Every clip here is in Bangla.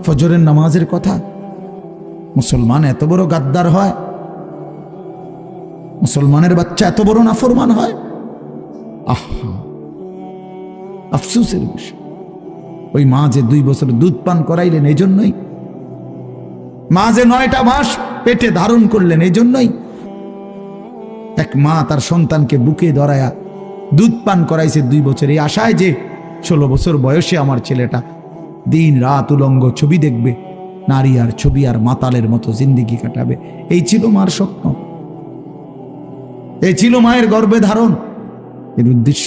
ফজরের নামাজের কথা। মুসলমান এত বড় গাদ্দার হয়? মুসলমানের বাচ্চা এত বড় নাফরমান হয়? আহা, আফসোসের বিষয়। ওই মা যে 2 বছর দুধ পান করাইলেন এই জন্যই, মা যে 9টা মাস পেটে ধারণ করলেন এই জন্যই। এক মা তার সন্তানকে বুকে ধরায়া দুধ পান করাইছে 2 বছর, এই আশায় যে 16 বছর বয়সে আমার ছেলেটা দিন রাত উলঙ্গ ছবি দেখবে, নারী আর ছবি আর মাতালের মতো জিন্দিগি কাটাবে। এই ছিল মার স্বপ্ন, এই ছিল মায়ের গর্ভে ধারণ, এর উদ্দেশ্য।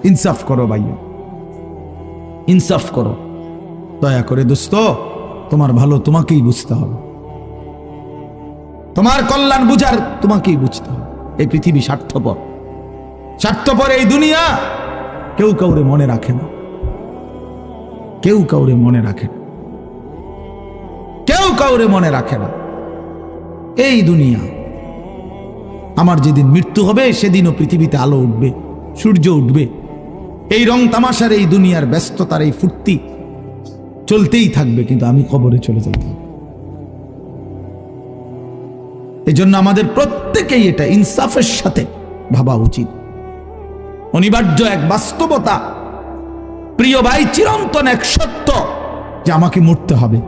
ইনসাফ করো ভাইয়া, ইনসাফ করো দয়া করে। দোস্ত, তোমার ভালো তোমাকেই বুঝতে হবে, তোমার কল্যাণ বুঝার তোমাকেই বুঝতে হবে। এই পৃথিবী স্বার্থপর, স্বার্থপর এই দুনিয়া। কেউ কাউরে মনে রাখে না, কেউ কাউরে মনে রাখে না, কেউ কাউরে মনে রাখে না। এই দুনিয়া, আমার যেদিন মৃত্যু হবে সেদিনও পৃথিবীতে আলো উঠবে, সূর্য উঠবে। এই রং তামাশার, এই দুনিয়ার ব্যস্ততার, এই ফুর্তি চলতেই থাকবে, কিন্তু আমি কবরে চলে যাইতে হবে। এই জন্য আমাদের প্রত্যেকেই এটা ইনসাফের সাথে ভাবা উচিত। অনিবার্য এক বাস্তবতা, প্রিয় ভাই, চিরন্তন এক সত্য যে আমাকে মরতে হবে।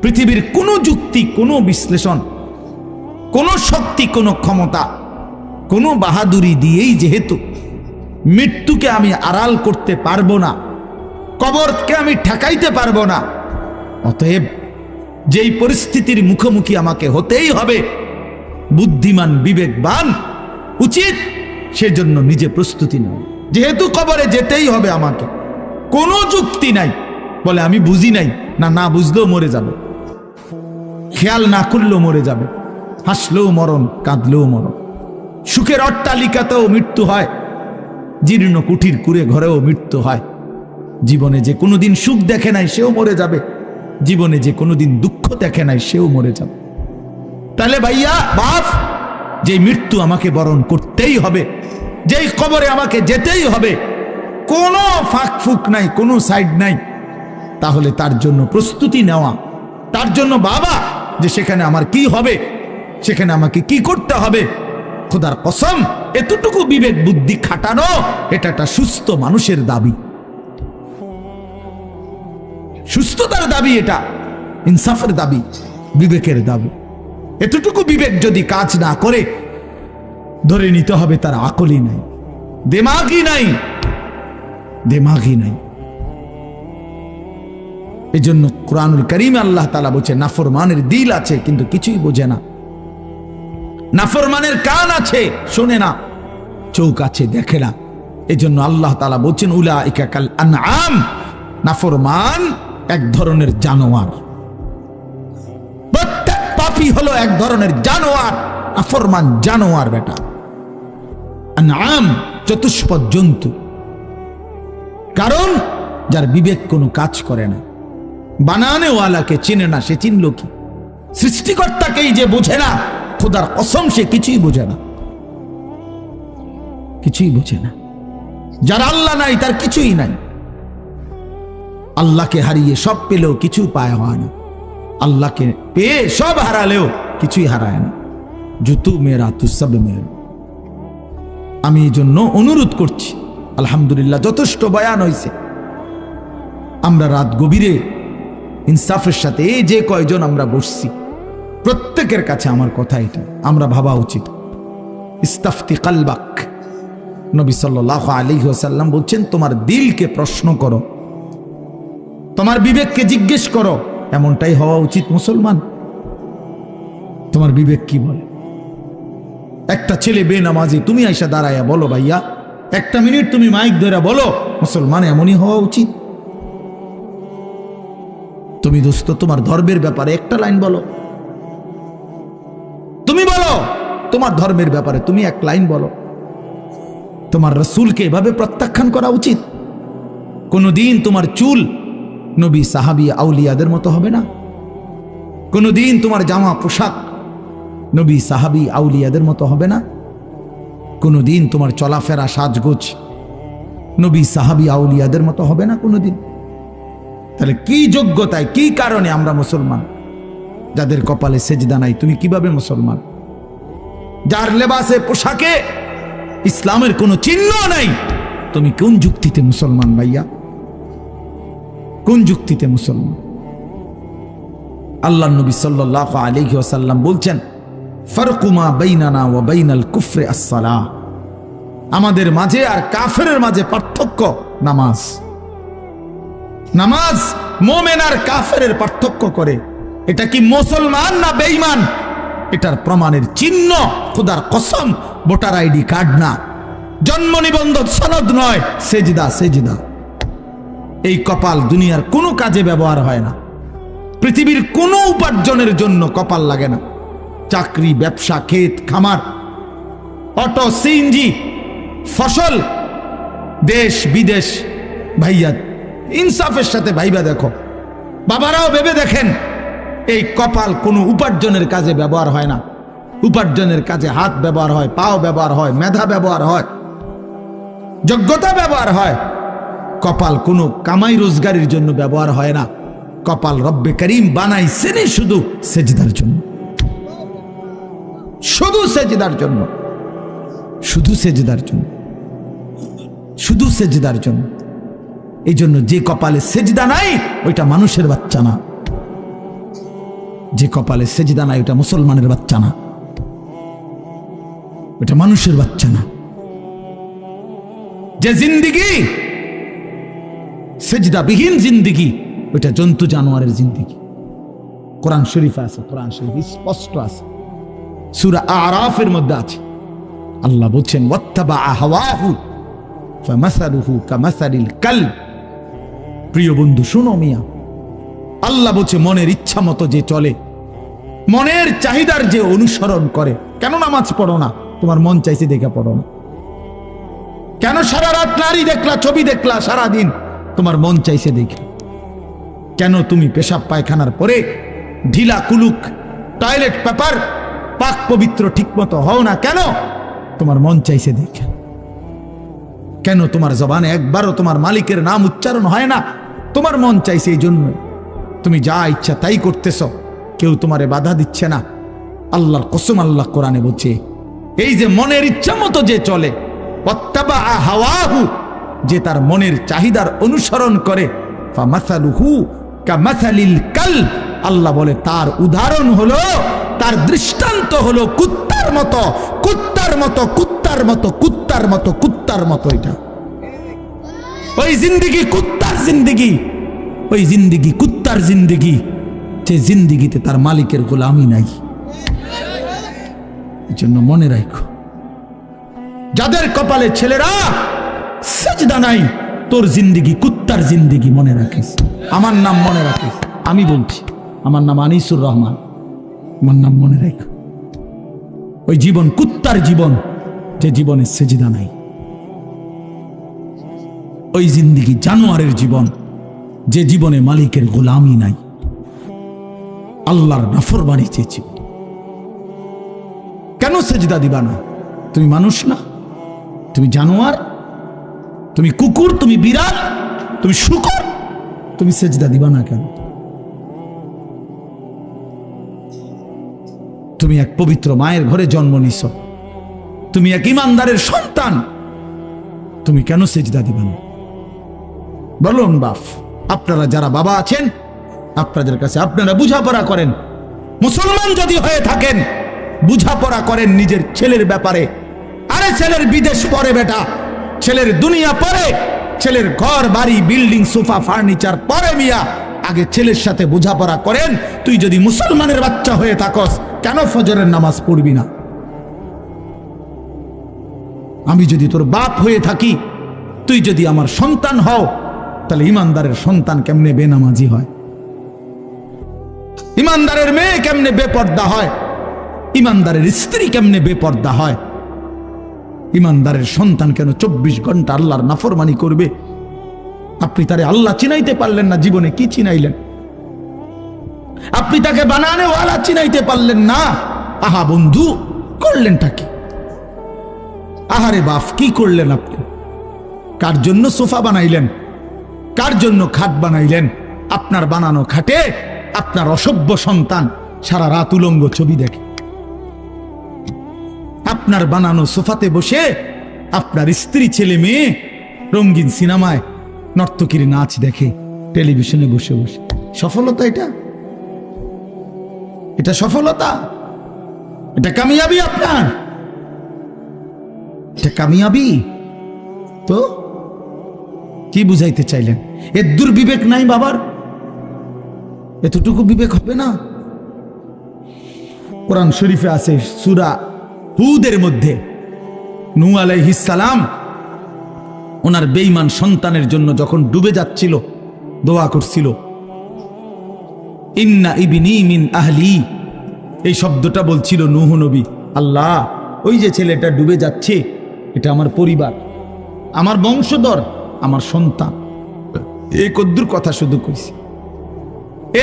পৃথিবীর কোনো যুক্তি, কোনো বিশ্লেষণ, কোনো শক্তি, কোনো ক্ষমতা, কোনো বাহাদুরি দিয়েই যেহেতু মৃত্যুকে আমি আড়াল করতে পারবো না, কবরকে আমি ঠেকাইতে পারবো না, অতএব যেই পরিস্থিতির মুখোমুখি আমাকে হতেই হবে, বুদ্ধিমান বিবেকবান উচিত সেজন্য নিজে প্রস্তুতি নাও। যেহেতু কবরে যেতেই হবে আমাকে, কোনো যুক্তি নাই বলে আমি বুঝি নাই, না না বুঝলেও মরে যাবে, খেয়াল না করলেও মরে যাবে, হাসলেও মরণ, কাঁদলেও মরণ। সুখের অট্টালিকাতেও মৃত্যু হয়, জীর্ণ কুঠির কুড়ে ঘরেও মৃত্যু হয়। জীবনে যে কোনোদিন সুখ দেখে নাই সেও মরে যাবে, জীবনে যে কোনোদিন দুঃখ দেখে নাই সেও মরে যাবে। তাহলে ভাইয়া বাপ, যে মৃত্যু আমাকে বরণ করতেই হবে, যেই কবরে আমাকে যেতেই হবে, কোনো ফাঁক ফুক নাই, কোনো সাইড নাই, তাহলে তার জন্য প্রস্তুতি নেওয়া, তার জন্য বাবা যে সেখানে আমার কি হবে, সেখানে আমাকে কি করতে হবে, খোদার কসম এতটুকু বিবেক বুদ্ধি খাটানো, এটা একটা সুস্থ মানুষের দাবি, সুস্থতার দাবি, এটা ইনসাফের দাবি, বিবেকের দাবি। এতটুকু বিবেক যদি কাজ না করে, ধরে নিতে হবে তার আকলই নাই, দেমাগই নাই, দেমাগই নাই। এই জন্য কুরআনুল কারীমে আল্লাহ তাআলা বলছে, নাফরমানের দিল আছে কিন্তু কিছুই বোঝে না, নাফরমানের কান আছে শোনে না, চোখ আছে দেখে না। এই জন্য আল্লাহ তাআলা বলছেন, উলাইকা কাল আনআম, নাফরমান এক ধরনের জানোয়ার। প্রত্যেক পাপী হলো এক ধরনের জানোয়ার, নাফরমান জানোয়ার বেটা। আনআম চতুষ্পদ জন্তু, কারণ যার বিবেক কোনো কাজ করে না, বানানেওয়ালাকে চিনে না, সে চিনল কি? সৃষ্টিকর্তাকেই যে বোঝে না, খোদার কসম সে কিছুই বোঝে না, কিছুই বোঝে না। যার আল্লাহ নাই তার কিছুই নাই। আল্লাহকে হারিয়ে সব পেলেও কিছু পায় হয় না, আল্লাহকে পেয়ে সব হারালেও কিছুই হারায় না। জুতু মেরা তু সব মেরা। আমি এই জন্য অনুরোধ করছি, আলহামদুলিল্লাহ যথেষ্ট বয়ান হয়েছে। আমরা রাত গভীরে ইনসাফের সাথে এই যে কয়জন আমরা বসছি, প্রত্যেকের কাছে আমার কথা এটা, আমরা ভাবা উচিত। ইস্তাফতি কালবাক, নবী সাল্লাল্লাহু আলাইহি ওয়াসাল্লাম বলছেন, তোমার দিলকে প্রশ্ন করো, তোমার বিবেককে জিজ্ঞেস করো। এমনটাই হওয়া উচিত মুসলমান। তোমার বিবেক কি বলে? একটা ছেলে বেনামাজি, তুমি আইসা দাঁড়াইয়া বলো, ভাইয়া 1 মিনিট তুমি মাইক ধরে বলো, মুসলমান এমনই হওয়া উচিত। তুমি দোস্ত তোমার ধর্মের ব্যাপারে একটা লাইন বলো, তুমি বলো তোমার ধর্মের ব্যাপারে তুমি 1 লাইন বলো। তোমার রাসূলকে এভাবে প্রত্যাখ্যান করা উচিত। কোনদিন তোমার চুল নবী সাহাবী আউলিয়াদের মতো হবে না, কোনদিন তোমার জামা পোশাক নবী সাহাবী আউলিয়াদের মতো হবে না, কোনদিন তোমার চলাফেরা সাজগোজ নবী সাহাবী আউলিয়াদের মতো হবে না কোনদিন। তাহলে কি যোগ্যতায়, কি কারণে আমরা মুসলমান? যাদের কপালে সেজদা নাই, তুমি কিভাবে মুসলমান? যার লেবাসে, পোশাকে ইসলামের কোনো চিহ্ন নাই, তুমি কোন যুক্তিতে মুসলমান ভাইয়া? কোন যুক্তিতে মুসলমান? আল্লাহ নবী সাল্লাল্লাহু আলাইহি ওয়াসাল্লাম বলছেন, ফারকু মা বাইনানা ওয়া বাইনাল কুফরি আস-সালাহ, আমাদের মাঝে আর কাফেরের মাঝে পার্থক্য নামাজ। নামাজ মুমিন আর কাফেরের পার্থক্য করে। এটা কি মুসলমান না বেঈমান? এটার প্রমাণের চিহ্ন খোদার কসম ভোটার আইডি কার্ড না, জন্ম নিবন্ধন সনদ নয়, সেজদা। সেজদা এই কপাল দুনিয়ার কোনো কাজে ব্যবহার হয় না, পৃথিবীর কোনো উপার্জনের জন্য কপাল লাগে না। চাকরি, ব্যবসা, ক্ষেত খামার, অটো, সিএনজি, ফসল, দেশ বিদেশ, ভাইয়া ইনসাফের সাথে ভাইবা দেখো, বাবারাও ভেবে দেখেন, এই কপাল কোনো উপার্জনের কাজে ব্যবহার হয় না। উপার্জনের কাজে হাত ব্যবহার হয়, পাও ব্যবহার হয়, মেধা ব্যবহার হয়, যোগ্যতা ব্যবহার হয়। কপাল কোনো কামাই রোজগারের জন্য ব্যবহার হয় না। কপাল রব্বে করিম বানাইছেন শুধু সেজদার জন্য, শুধু সেজদার জন্য, শুধু সেজদার জন্য, শুধু সেজদার জন্য। এই জন্য যে কপালে সেজদা নাই ওইটা মানুষের বাচ্চা না, যে কপালে সেজদা নাই ওটা মুসলমানের বাচ্চা না, ওটা মানুষের বাচ্চা না। যে জিন্দিগি সেজদাবিহীন জিন্দিগি, ওইটা জন্তু জানোয়ারের জিন্দিগি। কোরআন শরীফে আছে, কোরআন শরীফ স্পষ্ট আছে, সূরা আরাফের মধ্যে আছে। আল্লাহ বলছেন, ওয়াত্তাবা হাওয়াহু ফামাসালুহু কামাসালিল কালব। প্রিয় বন্ধু শুনো মিয়া, আল্লাহ বলছে মনের ইচ্ছা মতো যে চলে, মনের চাহিদার যে অনুসরণ করে। কেন নামাজ পড়ো না? তোমার মন চাইছে দেখে পড়ো না। কেন সারা রাত নারী দেখলা, ছবি দেখলা সারাদিন? তোমার মন চাইছে দেখে। কেন তুমি পেশাব পায়খানার পরে ঢিলা কুলুক টয়লেট পেপার পাক পবিত্র ঠিক মতো হও না? কেন? তোমার মন চাইছে দেখে। কেন তোমার জবানে একবারও তোমার মালিকের নাম উচ্চারণ হয় না? তোমার মন চাইছে। এই জন্য তুমি যা ইচ্ছা তাই করতেছ, কেউ তোমারে বাধা দিচ্ছে না। আল্লাহর কসম, আল্লাহ কোরআনে বলছে, এই যে মনের ইচ্ছা মতো যে চলে, ওয়াত্তাবা হাওয়াহু, যে তার মনের চাহিদার অনুসরণ করে, ফামাসালুহু কামাসালিল কালব, আল্লাহ বলে তার উদাহরণ হলো, তার দৃষ্টান্ত হলো কুত্তার মতো, কুত্তার মতো, কুত্তার মতো, কুত্তার মতো, কুত্তার মতো। এটা ওই জিন্দিগি কুত্তার জিন্দিগি, ওই জিন্দিগি কুত্তার জিন্দিগি, যে জিন্দিগিতে তার মালিকের গোলামি নাই। এই জন্য মনে রাখো, যাদের কপালে ছেলেরা সেজদা নাই, তোর জিন্দিগি কুত্তার জিন্দিগি, মনে রাখিস। আমার নাম মনে রাখিস, আমি বলছি, আমার নাম আনিসুর রহমান, আমার নাম মনে রাখো। ওই জীবন কুত্তার জীবন, যে জীবনে সেজদা নাই। ওই জিন্দিগি জানোয়ারের জীবন, যে জীবনে মালিকের গোলামি নাই, আল্লাহর নাফরমানি চেয়েছি। কেন সেজদা দিবা না? তুমি মানুষ না? তুমি জানোয়ার? তুমি কুকুর? তুমি বিড়াল? তুমি শূকর? তুমি সেজদা দিবা না কেন? তুমি এক পবিত্র মায়ের ঘরে জন্ম নিছ, তুমি এক ইমানদারের সন্তান, তুমি কেন সেজদা দিবা না? বলুন বাপ, আপনারা যারা বাবা আছেন, আপনাদের কাছে আপনারা বুঝাপড়া করেন। মুসলমান যদি হয়ে থাকেন, বুঝাপড়া করেন নিজের ছেলের ব্যাপারে। আরে ছেলের বিদেশ পরে বেটা, ছেলের দুনিয়া পরে, ছেলের ঘর বাড়ি বিল্ডিং সোফা ফার্নিচার পরে মিয়া। আগে ছেলের সাথে বোঝাপড়া করেন। তুই যদি মুসলমানের বাচ্চা হয়ে থাকস, কেন ফজরের নামাজ পড়বি না? আমি যদি তোর বাপ হয়ে থাকি, তুই যদি আমার সন্তান হও, তাহলে ইমানদারের সন্তান কেমনে বেনামাজি হয়? ইমানদারের মেয়ে কেমনে বেপর্দা হয়? ইমানদারের স্ত্রী কেমনে বেপর্দা হয়? ইমানদারের সন্তান কেন 24 ঘন্টা আল্লাহর নাফরমানি করবে? আপনি তারে আল্লাহ চিনাইতে পারলেন না, জীবনে কি চিনাইলেন? আপনি তাকে বানানে ওয়ালা চিনাইতে পারলেন না। আহা বন্ধু, করলেনটা কি? আহারে বাপ, কি করলেন আপনি? কার জন্য সোফা বানাইলেন? কার জন্য খাট বানাইলেন? আপনার বানানো খাটে আপনার অসভ্য সন্তান সারা রাত উলঙ্গ ছবি দেখে। আপনার বানানো সোফাতে বসে আপনার স্ত্রী ছেলে মেয়ে রঙিন সিনেমায় নর্তকীর নাচ দেখে টেলিভিশনে বসে বসে। সফলতা এটা? এটা সফলতা? এটা কামিয়াবি আপনার? এটা কামিয়াবি? তো কি বুঝাইতে চাইলেন? এর দুর্বিবেক নাই বাবার? এতটুকু বিবেক হবে না? কোরআন শরীফে আছে সূরা হুদের মধ্যে নূহ আলাইহিস সালাম ওনার বেঈমান সন্তানের জন্য যখন ডুবে যাচ্ছিল দোয়া করছিল, ইন্না ইবনি মিন আহলি। এই শব্দটা বলছিল নূহ নবী, আল্লাহ ওই যে ছেলেটা ডুবে যাচ্ছে এটা আমার পরিবার, আমার বংশধর, আমার সন্তান। এই কদ্দুর কথা শুধু কইছে,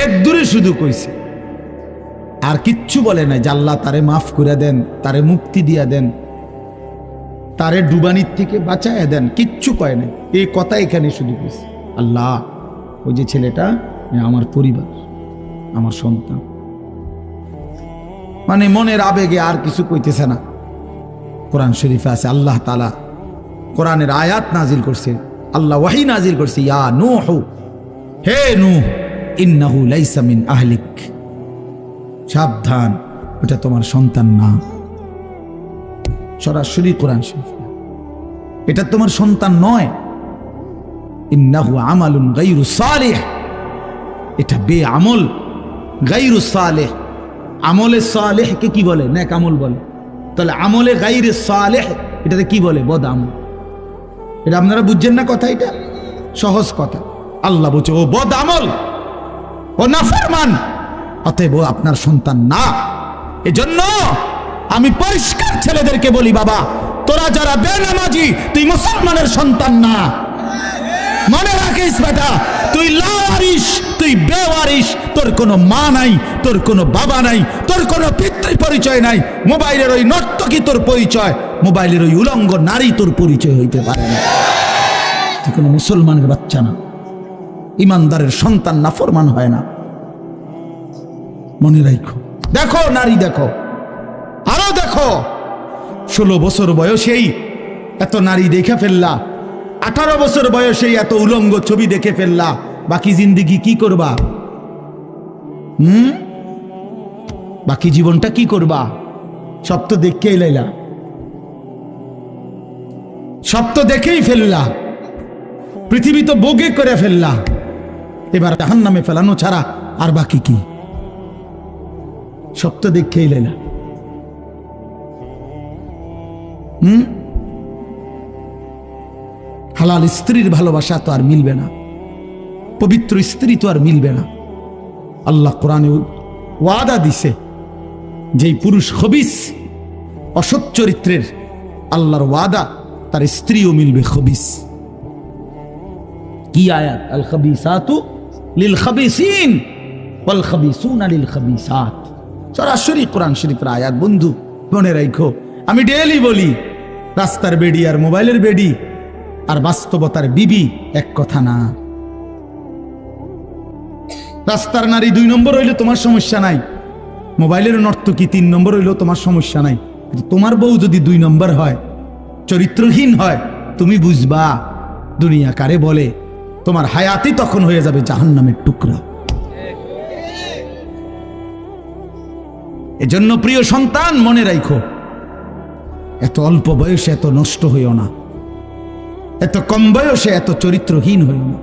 এর দূরে শুধু কইছে, আর কিচ্ছু বলে নাই যে আল্লাহ তারে মাফ করে দেন, তারে মুক্তি দিয়া দেন, তারে ডুবানির থেকে বাঁচায় দেন, কিচ্ছু কয় নাই। এই কথা এখানে শুধু কইছে, আল্লাহ ওই যে ছেলেটা আমার পরিবার, আমার সন্তান। মানে মনের আবেগে আর কিছু কইতেছে না। কোরআন শরীফে আছে আল্লাহ তাআলা কোরআনের আয়াত নাজিল করছে, আল্লাহ ওয়াহি নাজিল করছে, ইয়া নূহ, হে নূহ, ইন্নাহু লাইসা মিন আহলিক, সাবধান ওটা তোমার সন্তান না। সরাসরি কোরআন শরীফ, এটা তোমার সন্তান নয়। ইন্নাহু আমালুন গায়রু সালিহ, এটা বেআমল, গায়রু সালেহ। আমলে সালেহকে কি বলে? নেক আমল বলে। তাহলে আমলে গায়রে সালেহ এটাতে কি বলে? বদ আমল। এটা আপনারা বুঝছেন না কথা? এটা সহজ কথা। আল্লাহ বলছে ও বদ আমল, ও নাফরমান, অতএব আপনার সন্তান না। এজন্য আমি পরিষ্কার ছেলেদেরকে বলি, বাবা তোরা যারা বেনামাজি তুই মুসলমানের সন্তান না। মনে রাখিস বেটা, তুই লাওয়ারিস, তুই বেওয়ারিস, তোর কোনো মা নাই, তোর কোনো বাবা নাই, তোর কোনো পিতৃ পরিচয় নাই। মোবাইলের ওই নর্তকী তোর পরিচয়, মোবাইলের ওই উলঙ্গ নারী তোর পরিচয় হইতে পারে না। তুই কোনো মুসলমানের বাচ্চা না, ইমানদারের সন্তান নাফরমান হয় না। মনে রাখো। দেখো নারী, দেখো আরো দেখো, 16 বছর বয়সেই এত নারী দেখে ফেললা, 18 বছর বয়সেই এত উলঙ্গ ছবি দেখে ফেললা, বাকি জিন্দেগি কি করবা? বাকি জীবনটা কি করবা? সব তো দেখেই লাইলা, সব তো দেখেই ফেললা, পৃথিবী তো ভোগে করে ফেললা, এবার জাহান্নামে ফেলানো ছাড়া আর বাকি কি? সব তো দেখেই লাইলা। হালাল স্ত্রীর ভালোবাসা তো আর মিলবে না, পবিত্র স্ত্রী তো আর মিলবে না। আল্লাহ কোরআনে ওয়াদা দিছে, যেই পুরুষ খবিস, অসৎ চরিত্রের, আল্লাহর ওয়াদা তার স্ত্রীও মিলবে খবিস। কি আয়াত? আল খাবিসাতু লিল খাবিসিন ওয়াল খাবিসুনা লিল খাবিসাত। সরাসরি কোরআন শরীফের আয়াত। বন্ধু মনে রাখো, আমি ডেইলি বলি, রাস্তার বেডি আর মোবাইলের বেডি আর বাস্তবতার বিবি এক কথা না। রাস্তার নারী 2 নম্বর হইলে তোমার সমস্যা নাই, মোবাইলের নর্তকী 3 নম্বর হইলেও তোমার সমস্যা নাই। তোমার বউ যদি 2 নম্বর হয়, চরিত্রহীন হয়, তুমি বুঝবা দুনিয়া কারে বলে। তোমার হায়াতই তখন হয়ে যাবে জাহান্নামের টুকরা। এজন্য প্রিয় সন্তান মনে রাখো, এত অল্প বয়সে এত নষ্ট হইও না, এত কম বয়সে এত চরিত্রহীন হইও না,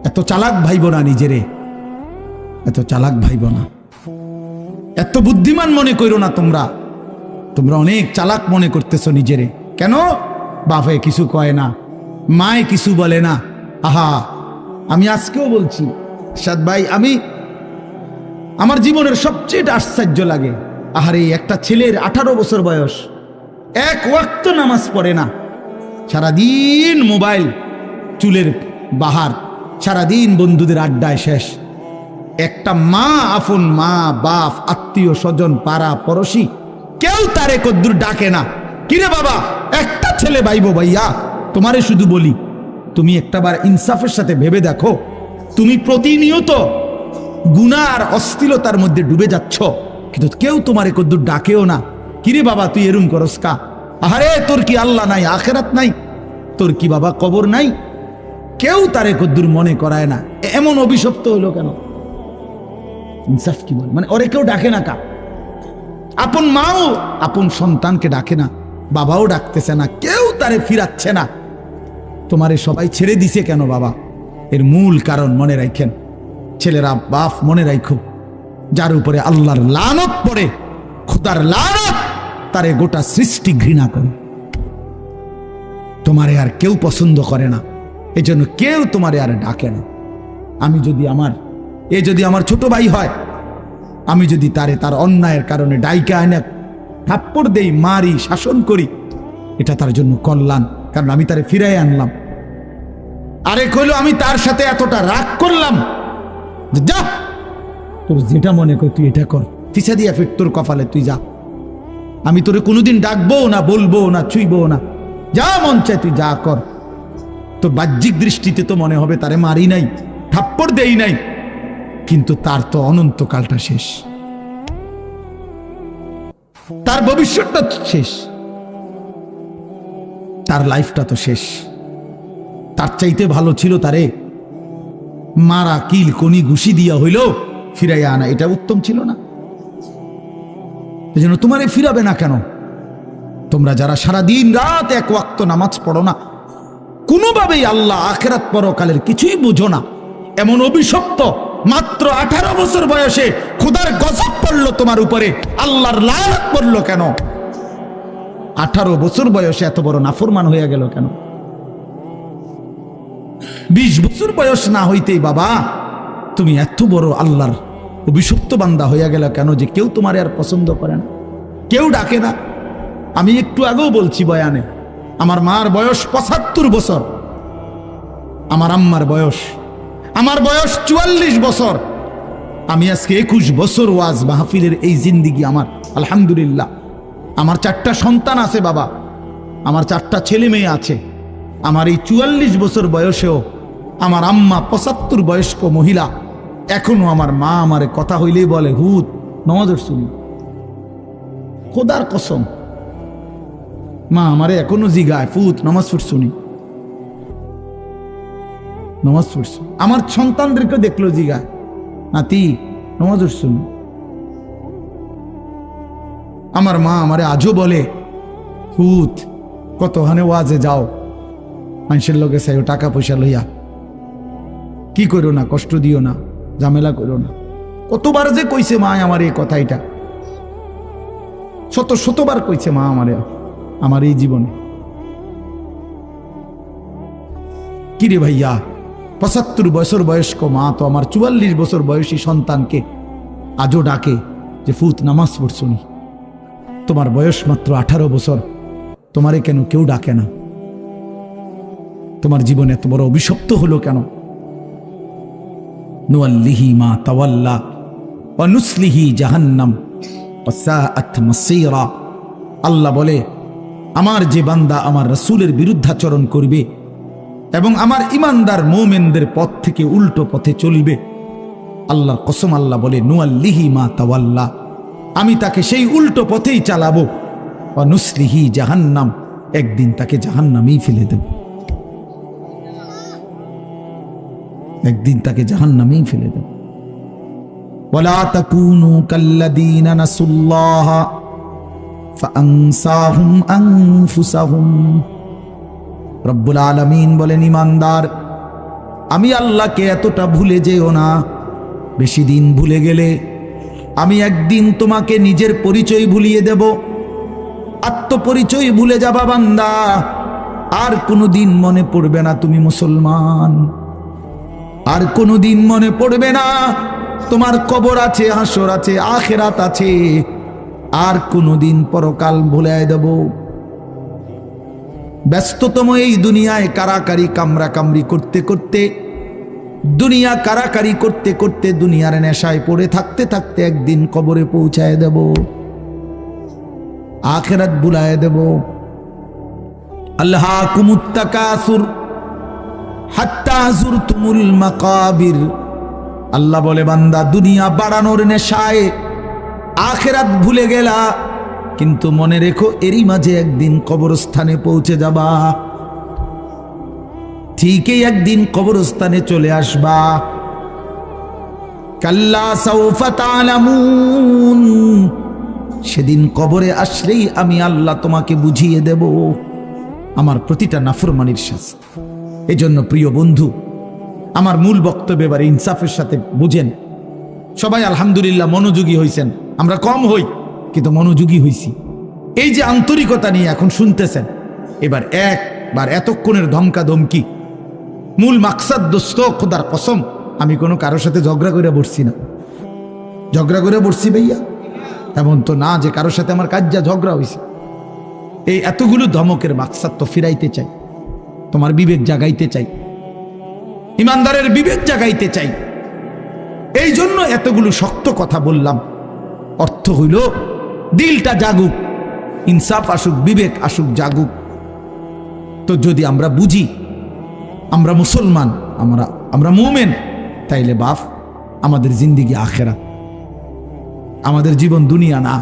এত চালাক ভাইব না নিজেরে, এত চালাক ভাইব না, এত বুদ্ধিমান মনে করো না। তোমরা অনেক চালাক মনে করতেছো নিজেরে। কেন? বাপে কিছু কয় না, মায়ে কিছু বলে না। আহা, আমি আজকেও বলছি সাদ ভাই, আমার জীবনের সবচেয়ে আশ্চর্য লাগে, আহারে একটা ছেলের 18 বছর বয়স, এক ওয়াক্ত নামাজ পড়ে না, সারাদিন মোবাইল, চুলের বাহার, সারাদিন বন্ধুদের আড্ডায় শেষ। একটা মা, আপন মা, বাপ, আত্মীয় স্বজন, পাড়া পড়শি, কেউ তারে কদ্দুর ডাকে না। কিরে বাবা, একটা ছেলে ভাইবো ভাইয়া, তোমারে শুধু বলি, তুমি একটাবার ইনসাফের সাথে ভেবে দেখো, তুমি প্রতিনিয়ত গুনাহ আর অশ্লীলতার মধ্যে ডুবে যাচ্ছ, কিন্তু কেউ তোমারে কদ্দুর ডাকেও না। কিরে বাবা তুই এরম করস কা? আরে তোর কি আল্লাহ নাই, আখেরাত নাই? তোর কি বাবা কবর নাই? কেউ তারে কদ্দুর মনে করায় না। এমন অভিশপ্ত হইলো কেন? ইনসাফ কি বল, মানে ওরে কেউ ডাকে না কা? আপন মাও আপন সন্তানকে ডাকে না, বাবাও ডাকতেছে না, কেউ তারে ফিরাচ্ছে না। তোমারে সবাই ছেড়ে দিছে কেন বাবা? এর মূল কারণ মনে রাখেন ছেলেরা, বাপ মনে রাখো, যার উপরে আল্লাহর লানত পড়ে, খোদার লানত, তারে গোটা সৃষ্টি ঘৃণা করে। তোমারে আর কেউ পছন্দ করে না, এজন্য কেউ তোমারে আর ডাকে না। আমি যদি আমার ছোট ভাই হয়, আমি যদি তার অন্যায়ের কারণে ডাইকা আনে থাপ্পড় দেই, মারি, শাসন করি, এটা তার জন্য কল্যাণ, কারণ আমি তারে ফিরাই আনলাম। আরে কইলো আমি তার সাথে এতটা রাগ করলাম, যা তোর যেটা মনে কর তুই এটা কর, ফিসা দিয়া ফির তোর কপালে, তুই যা, আমি তোরে কোনোদিন ডাকবো না, বলবো না, ছুঁইবো না, যা মন চায় তুই যা কর। তো বাহ্যিক দৃষ্টিতে তো মনে হবে তারে মারি নাই, থাপ্পড় দেই নাই, কিন্তু তার তো অনন্তকালটা শেষ, তার ভবিষ্যৎটা শেষ, তার লাইফটা তো শেষ। তার চাইতে ভালো ছিল তারে মারা, কিল কনি ঘুষি দিয়া হইল ফিরাইয়া আনা, এটা উত্তম ছিল না? এজন্য তোমারে ফিরাবে না কেন? তোমরা যারা সারা দিন রাত এক ওয়াক্ত নামাজ পড়ো না, কোনোভাবেই আল্লাহ আখিরাত পরকালের কিছুই বুঝো না, এমন অভিশপ্ত, মাত্র 18 বছর বয়সে খোদার গজব পড়লো তোমার উপরে, আল্লাহর লানত পড়লো কেন? 18 বছর বয়সে এত বড় নাফরমান হয়ে গেল কেন? 20 বছর বয়স না হইতেই বাবা তুমি এত বড় আল্লাহর অভিশপ্ত বান্দা হইয়া গেল কেন, যে কেউ তোমার আর পছন্দ করে না, কেউ ডাকে না? আমি একটু আগেও বলছি বয়ানে, আমার মার বয়স 75 বছর, আমার আম্মার বয়স 44 বছর। আমি আজকে 21 বছর ওয়াজ মাহফিলের এই জিন্দিগি আমার, আলহামদুলিল্লাহ। আমার 4টা সন্তান আছে বাবা, আমার 4টা ছেলে মেয়ে আছে। আমার এই 44 বছর বয়সেও আমার আম্মা 75 বয়স্ক মহিলা, এখনো আমার মা আমারে কথা হইলেই বলে, হুত নামাজ শুনি, খোদার কসম মা আমারে এখনো জিগায়, ফুত নামাজ শুনি, নামাজ পড়ছো। আমার সন্তানদেরকে দেখলো জিগায়, নাতি নামাজ শুনি। আমার মা আমারে আজও বলে, হুত কতখানে ওয়াজে যাও, মানুষের লোকে চাইও টাকা পয়সা লইয়া, কি করো না, কষ্ট দিও না, ঝামেলা করো না। কতবার যে কইছে মা আমার এই কথাইটা, শতবার কইছে মা আমারে আমার এই জীবনে। কিরে ভাইয়া, 75 বছর বয়স্ক মা তো আমার 44 বছর বয়সী সন্তানকে আজও ডাকে যে ফুত নামাজ পড়ছুনি, তোমার বয়স মাত্র 18 বছর, তোমারে কেন কেউ ডাকে না? তোমার জীবনে এত বড় অভিশপ্ত হলো কেন? নুয়াল্লিহি মা তাওয়াল্লা ওয়া নুসলিহি জাহান্নাম ওয়া সাআত মাসীরা। আল্লাহ বলে, আমার যে বান্দা আমার রাসূলের বিরুদ্ধাচরণ করবে এবং আমার ইমানদার মুমিনদের পথ থেকে উল্টো পথে চলবে, আল্লাহর কসম আল্লাহ বলে, নুয়াল্লিহি মা তাওয়াল্লা, আমি তাকে সেই উল্টো পথেই চালাবো, ওয়া নুসলিহি জাহান্নাম, একদিন তাকে জাহান্নামেই ফেলে দেব, একদিন তাকে জাহান্নামেই ফেলে দেব। ওয়ালা তাকুনু কাল্লাযীনা নাসুল্লাহা ফাআনসাহুম আনফুসাহুম। রব্বুল আলামিন বলেন, ঈমানদার, আমি আল্লাহকে এতটা ভুলে যেও না, বেশি দিন ভুলে গেলে আমি একদিন তোমাকে নিজের পরিচয় ভুলিয়ে দেব, আত্মপরিচয় ভুলে যাবা বান্দা, আর কোনোদিন মনে পড়বে না তুমি মুসলমান, আর কোনোদিন মনে পড়বে না তোমার কবর আছে, হাসর আছে, আখিরাত আছে, আর কোনোদিন পরকাল ভুলে দেব। ব্যস্ততম এই দুনিয়ায় কারাকারি কামড়াকামড়ি করতে করতে, দুনিয়া কারাকারি করতে করতে, দুনিয়ার নেশায় পড়ে থাকতে থাকতে একদিন কবরে পৌঁছায় দেব, আখিরাত ভুলায় দেব। আল্লাহাকুমুত তাকাসুর হাত্তা যুরতুমুল মাকাবির। আল্লাহ বলে, বান্দা দুনিয়া বাড়ানোর নেশায় আখিরাত ভুলে গেলা, কিন্তু মনে রেখো এরই মাঝে একদিন কবরস্থানে পৌঁছে যাবা। ঠিকই একদিন কবরস্থানে চলে আসবা। কাল্লা সাউফা তা'লামুন, সেদিন কবরে আসলেই আমি আল্লাহ তোমাকে বুঝিয়ে দেব আমার প্রতিটা নাফরমানির শাস্তি। এজন্য প্রিয় বন্ধু, আমার মূল বক্তব্য এবার ইনসাফের সাথে বুঝেন। সবাই আলহামদুলিল্লাহ মনোযোগী হইছেন, আমরা কম হই কিন্তু মনোযোগী হইছি। এই যে আন্তরিকতা নিয়ে এখন শুনতেছেন, এবার একবার এতক্ষণের ধমকা ধমকি মূল মাকসাদ, দোস্ত খোদার কসম আমি কোনো কারোর সাথে ঝগড়া করে বসছি না। ঝগড়া করে বসছি ভাইয়া এমন তো না যে কারোর সাথে আমার কাজ যা ঝগড়া হয়েছে। এই এতগুলো ধমকের মাকসাদ তো ফিরাইতে চাই, তোমার বিবেক জাগাইতে চাই, ইমানদারের বিবেক জাগাইতে চাই। এই জন্য এতগুলো শক্ত কথা বললাম। অর্থ হইল দিলটা জাগুক, ইনসাফ আসুক, বিবেক আসুক, জাগুক। তো যদি আমরা বুঝি আমরা মুসলমান, আমরা মুমিন, তাইলে বাপ আমাদের জিন্দিগি আখিরাত, আমাদের জীবন দুনিয়া না।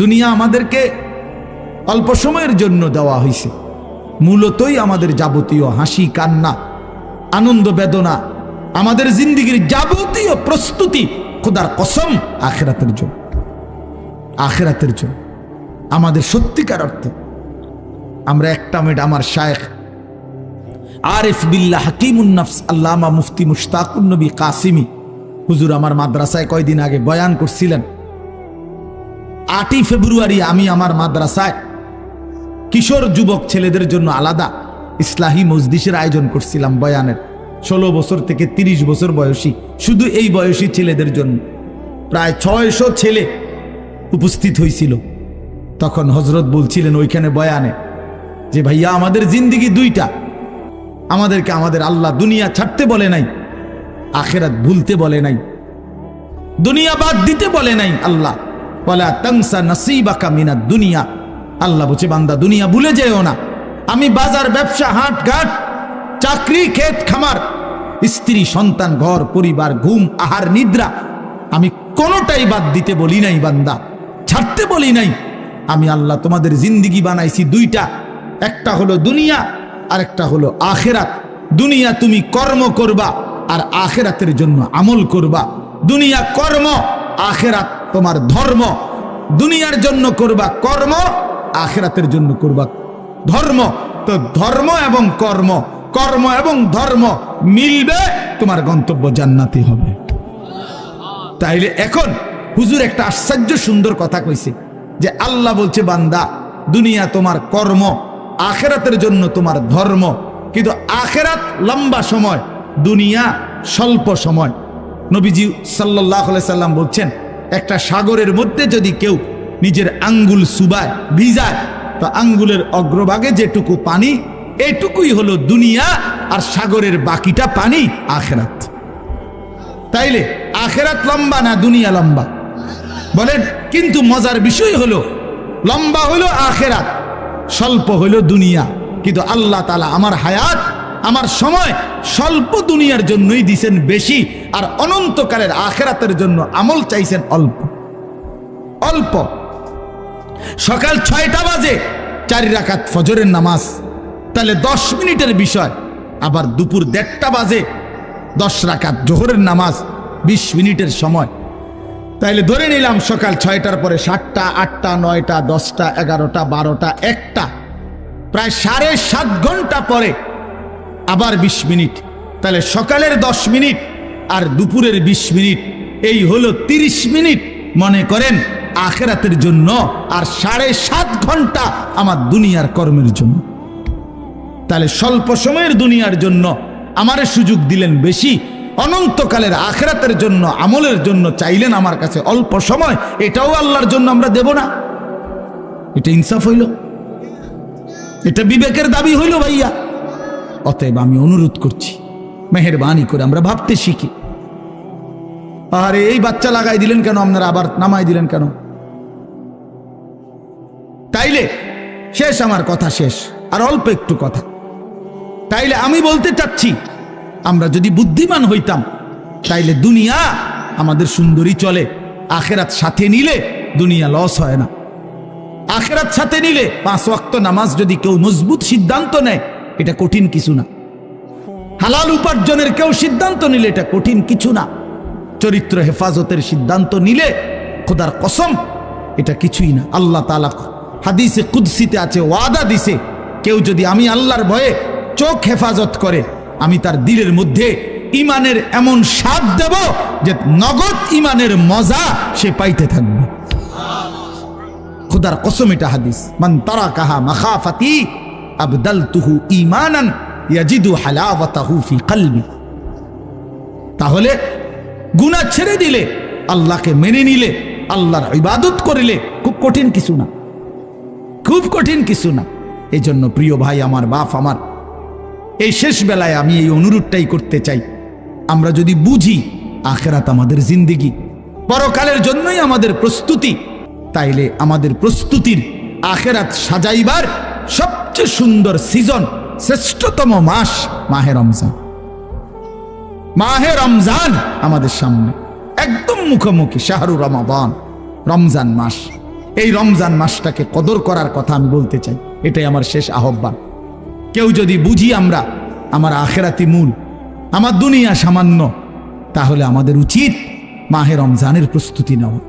দুনিয়া আমাদেরকে অল্প সময়ের জন্য দেওয়া হয়েছে, মূলতই আমাদের যাবতীয় হাসি কান্না আনন্দ বেদনা, আমাদের জিন্দিগির যাবতীয় প্রস্তুতি খোদার কসম আখিরাতের জন্য। আখিরাতের জন্য আমাদের সত্যিকার অর্থে আমরা একটা মিনিট আমার শায়েখ আরিফ বিল্লাহ হাকিমুন নফস আল্লামা মুফতি মুশতাকুন নবী কাসিমি হুজুর আমার মাদ্রাসায় কয়দিন আগে বয়ান করছিলেন। 8ই ফেব্রুয়ারি আমি আমার মাদ্রাসায় কিশোর যুবক ছেলেদের জন্য আলাদা ইসলাহি মজলিসের আয়োজন করছিলাম বয়ানের। 16 বছর থেকে 30 বছর বয়সী, শুধু এই বয়সী ছেলেদের জন্য প্রায় 600 ছেলে উপস্থিত হয়েছিল। তখন হযরত বলছিলেন ওইখানে বয়ানে যে ভাইয়া আমাদের জিন্দিগি দুইটা, আমাদেরকে আমাদের আল্লাহ দুনিয়া ছাড়তে বলে নাই, আখিরাত ভুলতে বলে নাই, দুনিয়া বাদ দিতে বলে নাই। আল্লাহ ওয়ালা তানসা নসিবাকা মিনাদ দুনিয়া, আল্লাহ বলছে বান্দা দুনিয়া ভুলে যেও না। আমি বাজার ব্যবসা হাট ঘাট চাকরি ক্ষেত খামার স্ত্রী সন্তান ঘর পরিবার ঘুম আহার নিদ্রা আমি কোনোটাই বাদ দিতে বলি নাই বান্দা, ছাড়তে বলি নাই। আমি আল্লাহ তোমাদের জিন্দিগি বানাইছি দুইটা, একটা হলো দুনিয়া আর একটা হলো আখিরাত। দুনিয়া তুমি কর্ম করবা আর আখিরাতের জন্য আমল করবা। দুনিয়া কর্ম, আখিরাত তোমার ধর্ম। দুনিয়ার জন্য করবা কর্ম, আখিরাতের জন্য করবা ধর্ম। তো ধর্ম এবং কর্ম, কর্ম এবং ধর্ম মিলবে, তোমার গন্তব্য জান্নাতি হবে। তাইলে এখন হুজুর একটা আশ্চর্য সুন্দর কথা কইছে যে আল্লাহ বলছে বান্দা দুনিয়া তোমার কর্ম, আখিরাতের জন্য তোমার ধর্ম। কিন্তু আখিরাত লম্বা সময়, দুনিয়া স্বল্প সময়। নবীজি সাল্লাল্লাহু আলাইহি সাল্লাম বলছেন একটা সাগরের মধ্যে যদি কেউ নিজের আঙ্গুল সুবায় ভিজায়, তো আঙ্গুলের অগ্রভাগে যেটুকু পানি এটুকুই হলো দুনিয়া, আর সাগরের বাকিটা পানি আখিরাত। তাইলে আখিরাত লম্বা না দুনিয়া লম্বা বলেন? কিন্তু মজার বিষয় হলো লম্বা হলো আখিরাত, স্বল্প হলো দুনিয়া। কিন্তু আল্লাহ তাআলা আমার হায়াত, আমার সময় স্বল্প দুনিয়ার জন্যই দিছেন বেশি, আর অনন্তকালের আখিরাতের জন্য আমল চাইছেন অল্প অল্প। সকাল 6টা বাজে 4 রাকাত ফজরের নামাজ, তাহলে 10 মিনিটের বিষয়। আবার দুপুর 1:30টা বাজে 10 রাকাত জোহরের নামাজ, 20 মিনিটের সময়। তাইলে ধরে নিলাম সকাল 6টার পরে 7টা 8টা 9টা 10টা 11টা 12টা 1টা, প্রায় 7.5 ঘন্টা পরে আবার 20 মিনিট। তাহলে সকালের 10 মিনিট আর দুপুরের 20 মিনিট, এই হলো 30 মিনিট মনে করেন আখিরাতের জন্য, আর 7.5 ঘন্টা আমার দুনিয়ার কর্মের জন্য। তাহলে স্বল্প সময়ের দুনিয়ার জন্য আমারে সুযোগ দিলেন বেশি, অনন্তকালের আখিরাতের জন্য আমলের জন্য চাইলেন আমার কাছে অল্প সময়। এটাও আল্লাহর জন্য আমরা দেব না? এটা ইনসাফ হইল? এটা বিবেকের দাবি হইল ভাইয়া? অতএব আমি অনুরোধ করছি মেহেরবানি করে আমরা ভাবতে শিখি। আরে এই বাচ্চা লাগাই দিলেন কেন আপনারা, আবার নামাই দিলেন কেন? তাইলে শেষ, আমার কথা শেষ, আর অল্প একটু কথা। তাইলে আমি বলতে চাচ্ছি, আমরা যদি বুদ্ধিমান হইতাম তাইলে দুনিয়া আমাদের সুন্দরী চলে, আখেরাত সাথে নিলে দুনিয়া লস হয় না। আখেরাত সাথে নিলে 5 ওয়াক্ত নামাজ যদি কেউ মজবুত সিদ্ধান্ত নেয়, এটা কঠিন কিছু না। হালাল উপার্জনের কেউ সিদ্ধান্ত নিলে এটা কঠিন কিছু না। চরিত্র হেফাজতের সিদ্ধান্ত নিলে খোদার কসম এটা কিছুই না। আল্লাহ তাআলা হাদিসে কুদসিতে আছে, ওয়াদা দিছে, কেউ যদি আমি আল্লাহর ভয়ে চোখ হেফাজত করে, আমি তার দিলের মধ্যে ইমানের এমন স্বাদ দেব যে নগদ ইমানের মজা সে পাইতে থাকবে। খোদার কসম এটা হাদিস। মান তারাকাহা মাখাফাতি আবদালতুহু ঈমানান ইয়াজিদু হালাওয়াতাহু ফি কলবি। তাহলে গুনাহ ছেড়ে দিলে, আল্লাহকে মেনে নিলে, আল্লাহর ইবাদত করিলে খুব কঠিন কিছু না, খুব কঠিন কিছু না। এই জন্য প্রিয় ভাই আমার, বাপ আমার, এই শেষ বেলায় আমি এই অনুরোধটাই করতে চাই, আমরা যদি বুঝি আখেরাত আমাদের জিন্দেগি, পরকালের জন্যই আমাদের প্রস্তুতি, তাইলে আমাদের প্রস্তুতির আখেরাত সাজাইবার সবচেয়ে সুন্দর সিজন, শ্রেষ্ঠতম মাস মাহে রমজান। মাহে রমজান আমাদের সামনে একদম মুখোমুখি, শাহরু রমাদান, রমজান মাস। এই রমজান মাসটাকে কদর করার কথা আমি বলতে চাই, এটাই আমার শেষ আহ্বান। কেউ যদি বুঝি আমরা আমার আখেরাতি মূল, আমার দুনিয়া সামান্য, তাহলে আমাদের উচিত মাহে রমজানের প্রস্তুতি নেওয়া,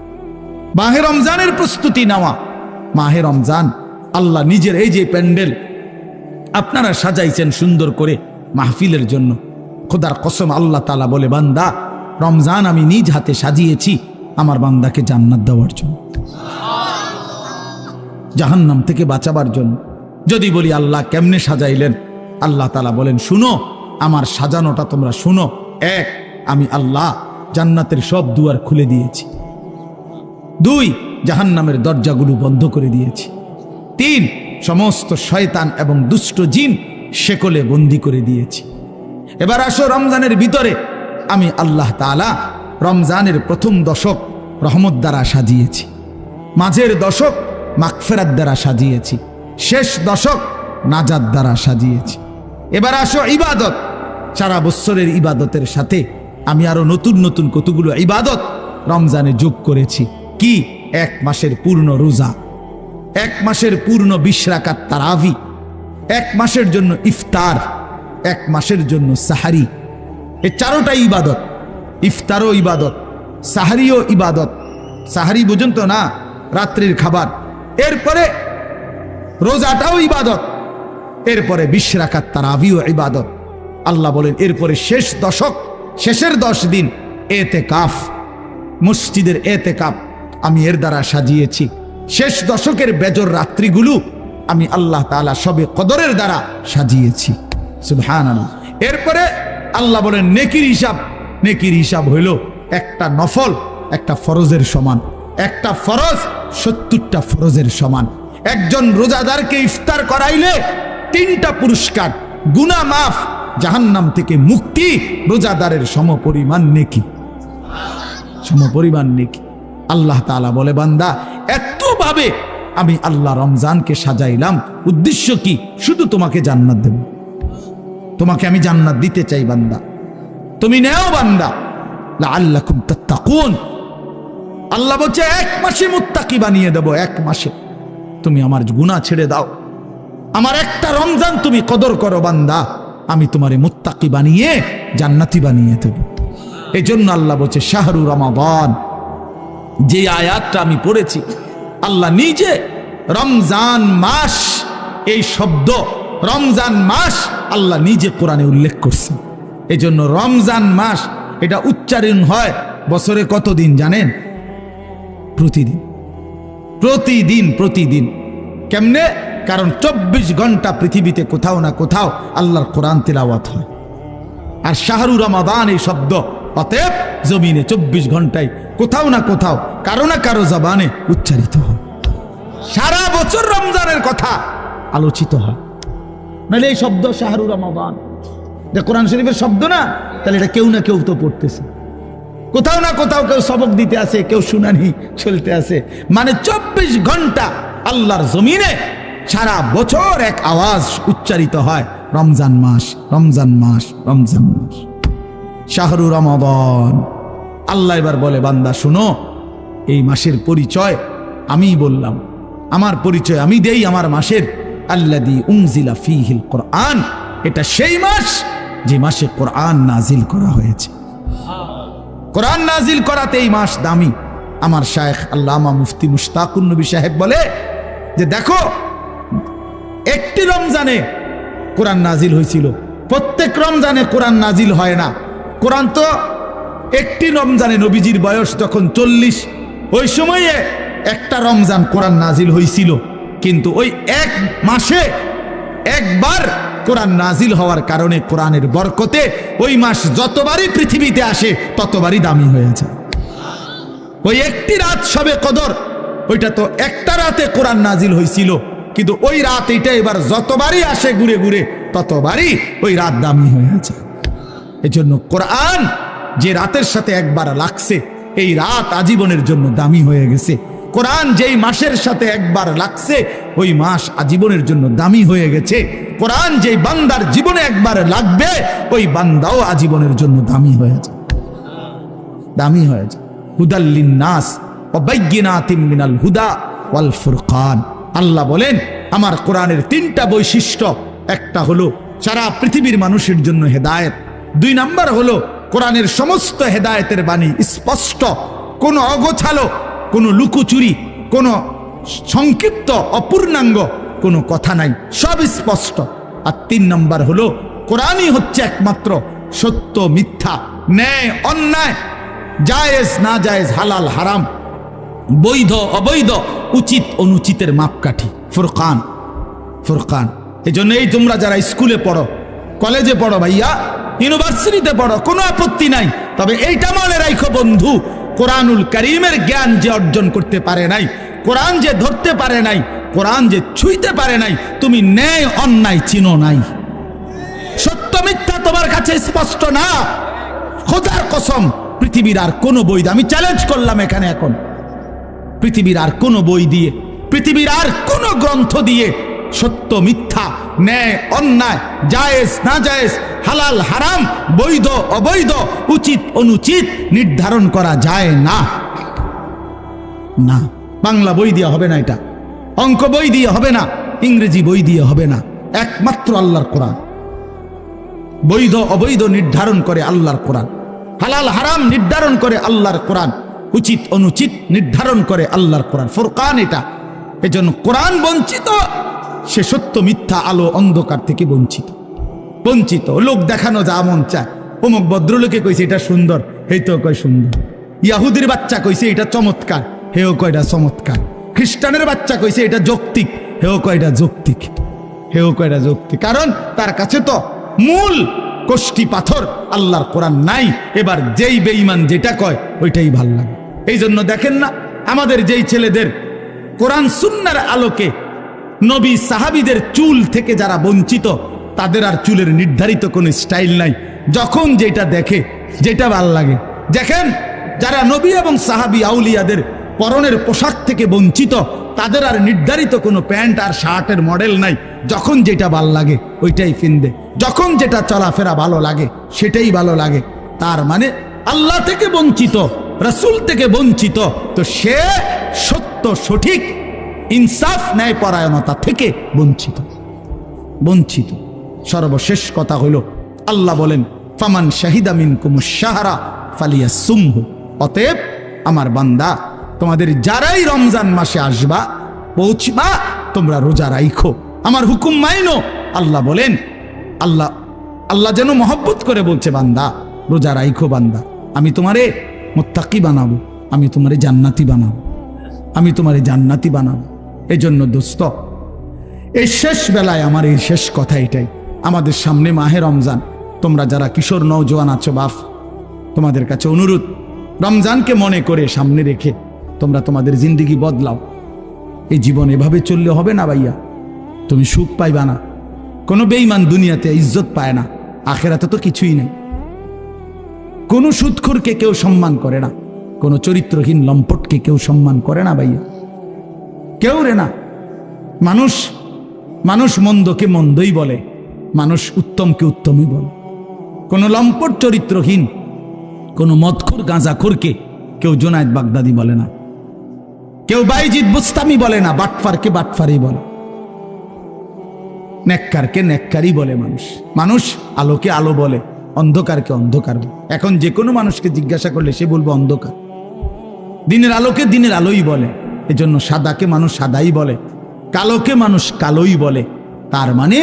মাহে রমজানের প্রস্তুতি নেওয়া। মাহে রমজান আল্লাহ নিজের, এই যে প্যান্ডেল আপনারা সাজাইছেন সুন্দর করে মাহফিলের জন্য, খোদার কসম আল্লাহ তাআলা বলে, বান্দা রমজান আমি নিজ হাতে সাজিয়েছি আমার বান্দাকে জান্নাত দেওয়ার জন্য, জাহান্নাম থেকে বাঁচাবার জন্য। যদি বলি আল্লাহ কেমনে সাজাইলেন, আল্লাহ তাআলা বলেন, শুনো আমার সাজানোটা তোমরা শুনো। 1, আমি আল্লাহ জান্নাতের সব দুয়ার খুলে দিয়েছি। 2, জাহান্নামের দরজাগুলো বন্ধ করে দিয়েছি। 3, সমস্ত শয়তান এবং দুষ্ট জিন শেকলে বন্দী করে দিয়েছি। এবার আসো রমজানের ভিতরে, আমি আল্লাহ তাআলা রমজানের প্রথম দশক রহমত দ্বারা সাজিয়েছি, মাঝের দশক মাগফিরাত দ্বারা সাজিয়েছি, শেষ দশক নাজাত দ্বারা সাজিয়েছি। এবার আসো ইবাদত, সারা বছরের ইবাদতের সাথে আমি আরো নতুন নতুন কতগুলো ইবাদত রমজানে যোগ করেছি। কি? 1 মাসের পূর্ণ রোজা, 1 মাসের পূর্ণ 20 রাকাত তারাবি, 1 মাসের জন্য ইফতার, 1 মাসের জন্য সাহারি। এই 4টাই ইবাদত। ইফতারও ইবাদত, সাহারিও ইবাদত। সাহারি বুঝুন তো না, রাত্রির খাবার। এরপরে রোজাটাও ইবাদত, এরপরে 20 রাকাত তারাবিও ইবাদত। আল্লাহ বলেন এরপরে শেষ দশক, শেষের 10 দিন এতেকাফ, মসজিদের এতেকাফ আমি এর দ্বারা সাজিয়েছি। শেষ দশকের বেজর রাত্রিগুলো আমি আল্লাহ তাআলা সবে কদরের দ্বারা সাজিয়েছি। সুবহানাল্লাহ। এরপরে আল্লাহ বলেন নেকির হিসাব, নেকির হিসাব হইল একটা নফল একটা ফরজের সমান, একটা ফরজ 70টা ফরজের সমান। একজন রোজাদারকে ইফতার করাইলে 3টা পুরস্কার, গুনাহ মাফ, জাহান্নাম থেকে মুক্তি, রোজাদারের সমপরিমাণ নেকি, সমপরিমাণ নেকি। আল্লাহ তাআলা বলে, বান্দা এতভাবে আমি আল্লাহ রমজানকে সাজাইলাম, উদ্দেশ্য কি? শুধু তোমাকে জান্নাত দেব, তোমাকে আমি জান্নাত দিতে চাই বান্দা, তুমি নেও বান্দা, লাআল্লাকুম তাত্তাকুন। আল্লাহ বলছে 1 মাসে মুত্তাকি বানিয়ে দেব, 1 মাসে। তুমি আমার গুনাহ ছেড়ে দাও, আমার একটা রমজান তুমি কদর করো বান্দা, আমি তোমারে মুত্তাকি বানিয়ে জান্নাতি বানিয়ে দেব। এই জন্য আল্লাহ বলছে শাহরু রমাদান। যে আয়াতটা আমি পড়েছি, আল্লাহ নিজে রমজান মাস, এই শব্দ রমজান মাস আল্লাহ নিজে কোরআনে উল্লেখ করছেন। এই জন্য রমজান মাস এটা উচ্চারণ হয় বছরে কতদিন জানেন? প্রতিদিন, প্রতিদিন, প্রতিদিন। কেমনে? কারণ 24 ঘন্টা পৃথিবীতে কোথাও না কোথাও আল্লাহর কোরআন তিলাওয়াত হয়। আর শাহরু রমাদান এই শব্দ অতএব জমিনে 24 ঘন্টায় কোথাও না কোথাও কারো না কারো জবানে উচ্চারিত হয়। সারা বছর রমজানের কথা আলোচিত হয়। নাহলে এই শব্দ শাহরু রমাদান যে কোরআন শরীফের শব্দ না, তাহলে এটা কেউ না কেউ তো পড়তেছে, কোথাও না কোথাও কেউ সবক দিতে আছে, কেউ শুনানি চলতে আছে। মানে 24 ঘন্টা আল্লাহর জমিনে সারা বছর এক আওয়াজ উচ্চারিত হয় রমজান মাস, রমজান মাস, রমজান মাস, শাহরু রমাদান। আল্লাহ এবার বলে, বান্দা শুনো, এই মাসের পরিচয় আমি বললাম, আমার পরিচয় আমি দেই আমার মাসের। আল্লাযী উনজিলা ফীহিল কোরআন, এটা সেই মাস যে মাসে কোরআন নাজিল করা হয়েছে। কোরআন নাজিল করাতে এই মাস দামি। আমার শায়েখ আল্লামা মুফতি মুশতাকুন নবী সাহেব বলে যে দেখো, একটি রমজানে কোরআন নাজিল হয়েছিল, প্রত্যেক রমজানে কোরআন নাজিল হয় না। কোরআন তো একটি রমজানে, নবীজির বয়স যখন 40, ওই সময়ে একটা রমজান কোরআন নাজিল হয়েছিল। কিন্তু ওই এক মাসে একবার কোরআন নাজিল হওয়ার কারণে কোরআনের বরকতে ওই মাস যতবারই পৃথিবীতে আসে ততবারই দামি হয়ে যায়। ওই একটি রাত শবে কদর, ওইটা তো একটা রাতে কোরআন নাজিল হয়েছিল, কিন্তু ওই রাত এটা এবার যতবারই আসে ঘুরে ঘুরে ততবারই ওই রাত দামি হয়ে যায়। এজন্য কোরআন যে রাতের সাথে একবার লাগছে, এই রাত আজীবনের জন্য দামি হয়ে গেছে। কোরআন যেই মাসের সাথে একবার লাগছে, ওই মাস আজীবনের জন্য দামি হয়ে গেছে। কোরআন যেই বান্দার জীবনে একবার লাগবে, ওই বান্দাও আজীবনের জন্য দামি হয়ে যায়, দামি হয়ে যায়। হুদাল লিন্নাস ওয়া বাইয়িনাতিম মিনাল হুদা ওয়াল ফুরকান। আল্লাহ বলেন, আমার কোরআনের 3টা বৈশিষ্ট্য। একটা হলো সারা পৃথিবীর মানুষের জন্য হেদায়েত। 2 নাম্বার হলো কোরআনের সমস্ত হেদায়েতের বাণী স্পষ্ট, কোনো অগোছালো, কোনো লুকোচুরি, কোনো সংক্ষিপ্ত অপূর্ণাঙ্গ কোনো কথা নাই, সব স্পষ্ট। আর 3 নাম্বার হলো কোরআনই হচ্ছে একমাত্র সত্য মিথ্যা, ন্যায় অন্যায়, জায়েজ না জায়েজ, হালাল হারাম, বৈধ অবৈধ, উচিত অনুচিতের মাপকাঠি। ফুরকান, ফুরকান। এই জন্য এই তোমরা যারা স্কুলে পড়ো, কলেজে পড়ো ভাইয়া, ইউনিভার্সিটিতে পড়ো, কোনো আপত্তি নাই, তবে এইটা মনে রাখো বন্ধু, কোরআনুল কারীমের জ্ঞান যে অর্জন করতে পারে নাই, কোরআন যে ধরতে পারে নাই, কোরআন যে ছুঁইতে পারে নাই, তুমি ন্যায় অন্যায় চিনো নাই, সত্য মিথ্যা তোমার কাছে স্পষ্ট না। খোদার কসম, পৃথিবীর আর কোনো বই, আমি চ্যালেঞ্জ করলাম এখানে এখন, পৃথিবীর আর কোনো বই দিয়ে, পৃথিবীর আর কোনো গ্রন্থ দিয়ে সত্য মিথ্যা, ন্যায় অন্যায়, জায়েজ না জায়েজ, হালাল হারাম, বৈধ অবৈধ, উচিত অনুচিত নির্ধারণ করা যায় না। না, বাংলা বই দিয়ে হবে না, এটা অঙ্ক বই দিয়ে হবে না, ইংরেজি বই দিয়ে হবে না, একমাত্র আল্লাহর কোরআন। বৈধ অবৈধ নির্ধারণ করে আল্লাহর কোরআন, হালাল হারাম নির্ধারণ করে আল্লাহর কোরআন, উচিত অনুচিত নির্ধারণ করে আল্লাহর কোরআন। ফুরকান এটা। এজন্য কোরআন বঞ্চিত, সে সত্য মিথ্যা, আলো অন্ধকার থেকে বঞ্চিত, বঞ্চিত। লোক দেখানো যা মন চায়, অমুক ভদ্রলোকে কইছে এটা সুন্দর, এই তো কয় সুন্দর। ইয়াহুদির বাচ্চা কইছে এটা চমৎকার, হেও কয়টা চমৎকার। খ্রিস্টানের বাচ্চা কইছে এটা যৌক্তিক, হেও কয়টা যৌক্তিক, হেও কয়টা যৌক্তিক। কারণ তার কাছে তো মূল কষ্টি পাথর আল্লাহর কোরআন নাই। এবার যেই বেঈমান যেটা কয় ওইটাই ভাল লাগে। এই জন্য দেখেন না, আমাদের যেই ছেলেদের কোরআন সুন্নাহর আলোকে নবী সাহাবীদের চুল থেকে যারা বঞ্চিত, তাদের আর চুলের নির্ধারিত কোনো স্টাইল নাই, যখন যেটা দেখে যেটা ভাল লাগে। দেখেন, যারা নবী এবং সাহাবী আউলিয়াদের পরনের পোশাক থেকে বঞ্চিত, তাদের আর নির্ধারিত কোনো প্যান্ট আর শার্টের মডেল নাই, যখন যেটা ভাল লাগে ওইটাই কিনবে, যখন যেটা চলাফেরা ভালো লাগে সেটাই ভালো লাগে। তার মানে আল্লাহ থেকে বঞ্চিত, রাসূল থেকে বঞ্চিত, তো সে সত্য সঠিক ইনসাফ ন্যায় পরায়ণতা থেকে বঞ্চিত, বঞ্চিত। সর্বশেষ কথা হলো, আল্লাহ বলেন, ফামান শাহিদা মিনকুমুশ শাহরা ফালিয়াসুমহু। অতএব আমার বান্দা, তোমাদের যারাই রমজান মাসে আসবা, পৌঁছবা, তোমরা রোজা রাইখো, আমার হুকুম মাইনো। আল্লাহ বলেন, আল্লাহ যেন মহব্বত করে বলছে, বান্দা রোজা রাইখো, বান্দা আমি তোমারে মুত্তাকি বানাবো, আমি তোমারে জান্নাতি বানাবো, আমি তোমারে জান্নাতি বানাবো। এই জন্য দোস্ত, এই শেষ বেলায় আমার এই শেষ কথা এটাই, আমাদের সামনে মাহে রমজান। তোমরা যারা কিশোর নওজোয়ান আছো বাপ, তোমাদের কাছে অনুরোধ, রমজানকে মনে করে সামনে রেখে তোমরা তোমাদের জিন্দেগি বদলাও। এই জীবন এভাবে চললে হবে না ভাইয়া, তুমি সুখ পাইবা না। কোনো বেঈমান দুনিয়াতে ইজ্জত পায় না, আখেরাতে তো কিছুই নেই। কোনো সুদখোরকে কেউ সম্মান করে না, কোনো চরিত্রহীন লম্পটকে কেউ সম্মান করে না ভাইয়া, কেউ রে না। মানুষ মন্দকে মন্দই বলে, মানুষ উত্তমকে উত্তমই বলে। কোনো লম্পট চরিত্রহীন, কোনো মদখোর গাঁজাখোরকে কেউ জোনায়েদ বাগদাদি বলে না, কেউ বাইজিদ বুস্তামি বলে না, বাটফারকে বাটফারই বলে, নেককারকে নেককারই বলে। মানুষ আলোকে আলো বলে, অন্ধকারকে অন্ধকার বলে। এখন যে কোনো মানুষকে জিজ্ঞাসা করলে সে বলবে অন্ধকার। দিনের আলোকে দিনের আলোই বলে। এজন্য সাদাকে মানুষ সাদাই বলে, কালোকে মানুষ কালোই বলে। তার মানে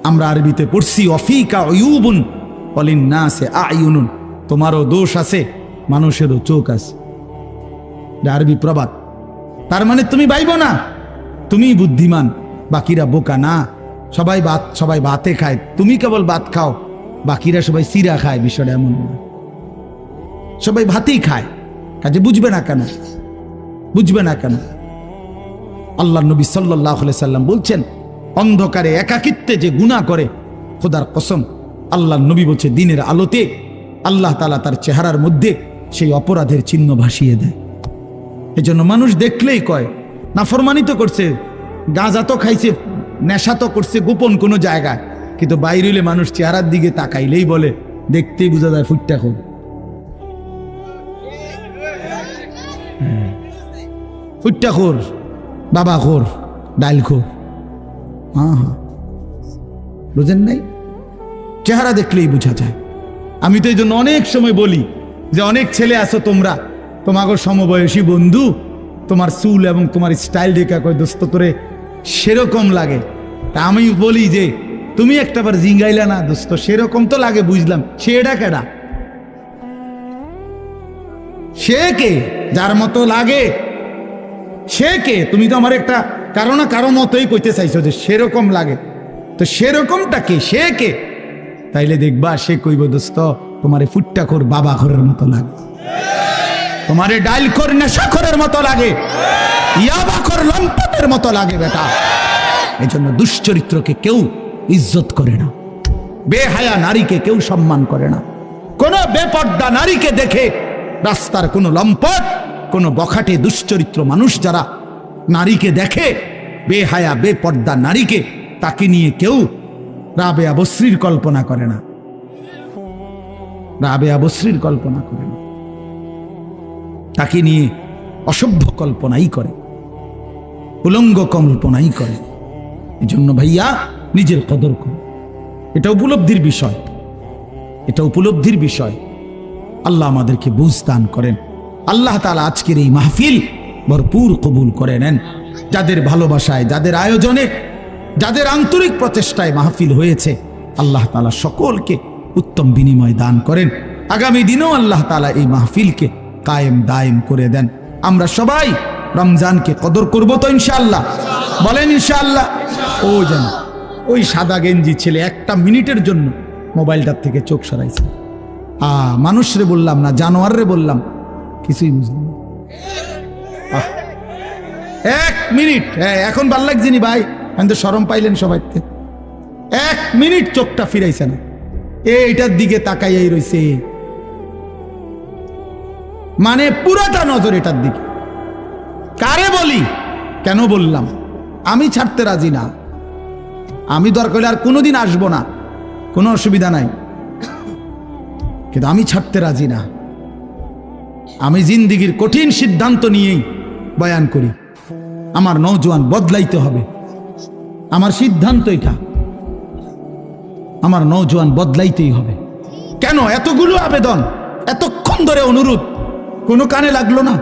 আমরা আরবিতে পড়ছি অফিকা উয়ুবুন ওয়ালিন্নাসি আয়ুনুন, তোমারও দোষ আছে, মানুষেরও চোখ আছে। আরবি প্রবাদ। তার মানে তুমি ভাইবো না তুমি বুদ্ধিমান, বাকিরা বোকা না। সবাই ভাতে খায়, তুমি কেবল ভাত খাও, বাকিরা সবাই চিরা খায়। বিষয়টা এমন না, সবাই ভাতেই খায়, কাজে বুঝবে না কেন? আল্লাহ নবী সাল্লাল্লাহু আলাইহি সাল্লাম বলছেন, অন্ধকারে একাকিত্বে যে গুনাহ করে, খোদার কসম আল্লাহ নবী বলছে দিনের আলোতে আল্লাহ তাআলা তার চেহারার মধ্যে সেই অপরাধের চিহ্ন ভাসিয়ে দেয়। এজন্য মানুষ দেখলেই কয় নাফরমানি তো করছে, গাঁজা তো খাইছে, নেশা তো করছে গোপন কোনো জায়গায়, কিন্তু বাইরে হইলে মানুষ চেহারার দিকে তাকাইলেই বলে, দেখতেই বোঝা যায় ফুটটা খোর। ফুটটা খোর, বাবা খোর, ডাইল খোর। হ্যাঁ, বুঝেন নাই? চেহারা দেখলেই বোঝা যায়। আমি তো এই জন্য অনেক সময় বলি যে অনেক ছেলে আছো তোমরা, তোমাকে সমবয়সী বন্ধু, তোমার চুল এবং তোমার স্টাইল দেখে কয় দোস্ত তোরে সেরকম লাগে। তা আমি বলি যে তুমি একটাবার জিঙ্গাইলা না দোস্ত, সেরকম তো লাগে বুঝলাম, সেটা কেডা? সে কে? যার মতো লাগে সে কে? তুমি তো আমার একটা কারো না কারো মতোই কইতে চাইছো যে সেরকম লাগে, তো সেরকমটা কে? সে কে? তাইলে দেখবা সে কইব দোস্ত তোমারে ফুট্টাখোর বাবাখোরের মতো লাগে, তোমারে ডাইলখোর নেশাখোরের মতো লাগে, ইয়াবাখোর লম্পটের মতো লাগে বেটা। এই জন্য দুশ্চরিত্রকে কেউ ইজ্জত করে না, বেহায়া নারীকে কেউ সম্মান করে না। কোন বেপর্দা নারীকে দেখে রাস্তার কোন লম্পট, কোন বখাটে দুশ্চরিত্র মানুষ যারা নারীকে দেখে, বেহায়া বেপর্দা নারীকে, তাকে নিয়ে কেউ রাবেয়া বসরির কল্পনা করে না, রাবেয়া বসরির কল্পনা করে না, তাকে নিয়ে অসভ্য কল্পনাই করে, উলঙ্গ কল্পনাই করে। এই জন্য ভাইয়া নিজের কদর করো, এটা উপলব্ধির বিষয়, এটা উপলব্ধির বিষয়। আল্লাহ আমাদেরকে বুঝ দান করেন। আল্লাহ তাআলা আজকের এই মাহফিল ভরপুর কবুল করে নেন। যাদের ভালোবাসায়, যাদের আয়োজনে, যাদের আন্তরিক প্রচেষ্টায় মাহফিল হয়েছে, আল্লাহ তাআলা সকলকে উত্তম বিনিময় দান করেন। আগামী দিনেও আল্লাহ তাআলা এই মাহফিলকে কায়েম দায়েম করে দেন। আমরা সবাই রমজানকে কদর করব তো ইনশাআল্লাহ? বলেন ইনশাআল্লাহ। ও যেন ওই সাদা গেঞ্জি ছেলে একটা মিনিটের জন্য মোবাইলটার থেকে চোখ সরাইছে। মানুষরে বললাম না, জানোয়াররে বললাম, কিছুই বুঝলাম না। এক মিনিট, এখন ভাল লাগছে নি ভাই? আমি তো শরম পাইলেন সবাই। এক মিনিট চোখটা ফিরাইছে না, এইটার দিকে তাকাইয়াই রইছে, মানে পুরাটা নজর এটার দিকে। কারে বলি, কেন বললাম? আমি ছাড়তে রাজি না, আমি দরকার হলে আর কোনোদিন আসবো না, কোনো অসুবিধা নাই, কিন্তু আমি ছাড়তে রাজি না। আমি জিন্দিগির কঠিন সিদ্ধান্ত নিয়েই বয়ান করি। আমার নওজোয়ান বদলাইতে হবে, আমার সিদ্ধান্ত এটা, আমার নওজোয়ান বদলাইতেই হবে। কেন এতগুলো আবেদন, এতক্ষণ ধরে অনুরোধ, কোনো কানে লাগলো না?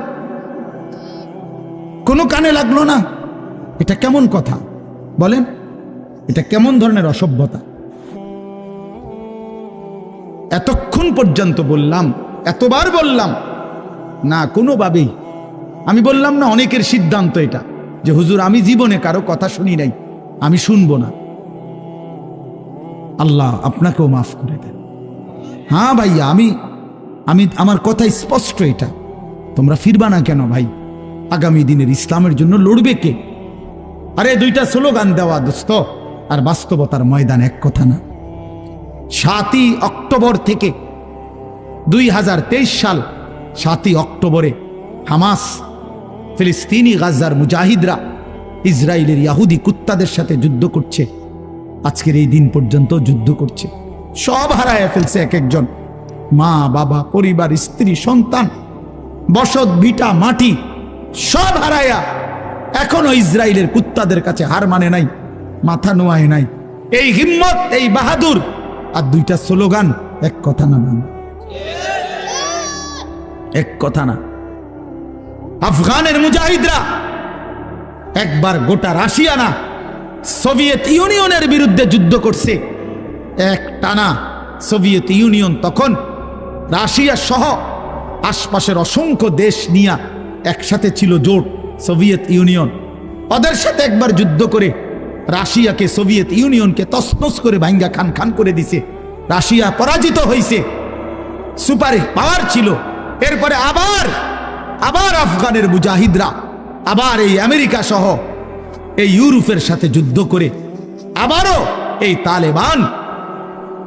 কোনো কানে লাগলো না? এটা কেমন কথা বলেন? এটা কেমন ধরনের অসভ্যতা? এতক্ষণ পর্যন্ত বললাম, এতবার বললাম না, কোনোভাবেই। আমি বললাম না, অনেকের সিদ্ধান্ত এটা যে হুজুর আমি জীবনে কারো কথা শুনি নাই, আমি শুনবো না। আল্লাহ আপনাকেও মাফ করে দেন। হ্যাঁ ভাইয়া, আমি আমার কথা স্পষ্ট, এটা তোমরা ফিরবা না কেন ভাই? আগামী দিনের ইসলামের জন্য লড়বে কে? আরে দুইটা স্লোগান দেওয়া দোস্ত আর বাস্তবতার ময়দান এক কথা না। 7ই অক্টোবর থেকে 2023 সাল 7ই অক্টোবরে হামাস, ফিলিস্তিনি গাজার মুজাহিদরা ইসরায়েলের ইহুদি কুত্তাদের সাথে যুদ্ধ করছে। আজকের এই দিন পর্যন্ত যুদ্ধ করছে, সব হারায় ফেলছে। এক একজন মা বাবা, পরিবার, স্ত্রী, সন্তান, বসত ভিটা, মাটি সব হারায়া এখনো ইসরায়েলের কুত্তাদের কাছে হার মানে নাই, মাথা নোয়ায় নাই। এই হিম্মত, এই বাহাদুর, আর দুইটা স্লোগান, এক কথা না বাংলা, এক কথা না। আফগানের মুজাহিদরা একবার গোটা রাশিয়া না, সোভিয়েত ইউনিয়নের বিরুদ্ধে যুদ্ধ করছে এক টানা। সোভিয়েত ইউনিয়ন তখন রাশিয়া সহ আশপাশের অসংখ্য দেশ নিয়ে একসাথে ছিল, জোট সোভিয়েত ইউনিয়ন। ওদের সাথে একবার যুদ্ধ করে রাশিয়াকে, সোভিয়েত ইউনিয়নকে তছনছ করে ভাঙ্গা খান খান করে দিছে। রাশিয়া পরাজিত হয়েছে, সুপার পাওয়ার ছিল। এরপরে আবার আফগানের মুজাহিদরা আবার এই আমেরিকা সহ এই ইউরোপের সাথে যুদ্ধ করে আবারও এই তালেবান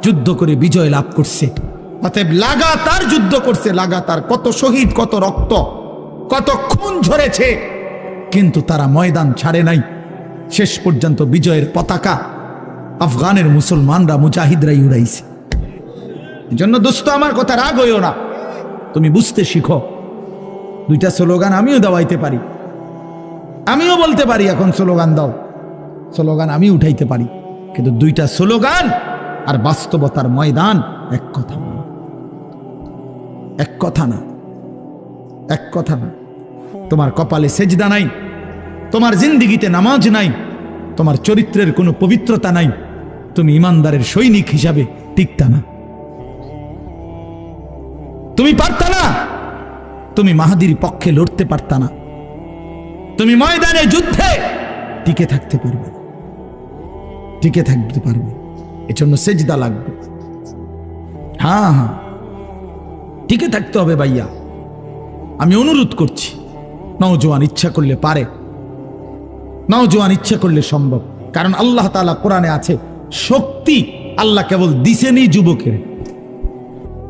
যুদ্ধ করে বিজয় লাভ করছে। অতএব লাগাতার যুদ্ধ করছে, লাগাতার কত শহীদ, কত রক্ত, কত খুন ঝরেছে, কিন্তু তারা ময়দান ছাড়ে নাই। শেষ পর্যন্ত বিজয়ের পতাকা আফগানের মুসলমানরা, মুজাহিদরাই উড়াইছে। এজন্য দোস্ত, আমার কথা রাগ হইও না, তুমি বুঝতে শিখো। দুইটা স্লোগান আমিও দেওয়াইতে পারি, আমিও বলতে পারি এখন স্লোগান দাও, স্লোগান আমি উঠাইতে পারি, কিন্তু দুইটা স্লোগান আর বাস্তবতার ময়দান এক কথা না, এক কথা না, এক কথা না। তোমার কপালে সেজদা নাই, তোমার জিন্দিগিতে নামাজ নাই, তোমার চরিত্রের কোনো পবিত্রতা নাই, তুমি ইমানদারের সৈনিক হিসাবে টিকতা না, তুমি পারতা না, তুমি মাহাদির পক্ষে লড়তে পারতা না, তুমি ময়দানে যুদ্ধে টিকে থাকতে পারবে, টিকে থাকতে পারবে। এজন্য সেজদা লাগবে। হ্যাঁ হ্যাঁ, টিকে থাকতে হবে ভাইয়া। আমি অনুরোধ করছি, নওজোয়ান ইচ্ছা করলে পারে, নওজোয়ান ইচ্ছা করলে সম্ভব। কারণ আল্লাহ তাআলা কোরআনে আছে, শক্তি আল্লাহ কেবল দিছেনি যুবকের।